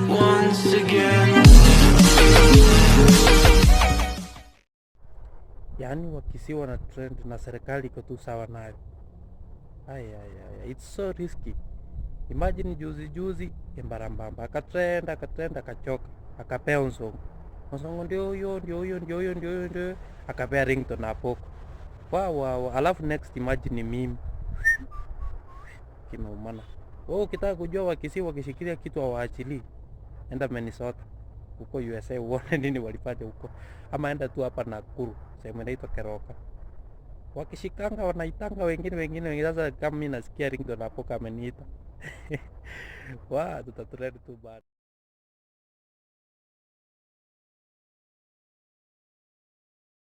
Once again. Yaani Wakisii wana trend na serikali iko tu sawa nayo. It's so risky. Imagine juzi Embarambamba akatrend akachoka, akapea Nsongo ndio huyo, akapea ringtone hapo. Wow. Alafu next imagine mimi kimeumana. Ukitaka kujua Wakisii wakishikilia kitu hawaachilii, enda Minnesota huko USA uone nini walifanya huko, ama enda tu hapa Nakuru sehemu inaitwa Keroka, wakishikanga wanaitanga wengine. Sasa kama mimi nasikia ringtone hapo kama ameniita tutatrend tu bado.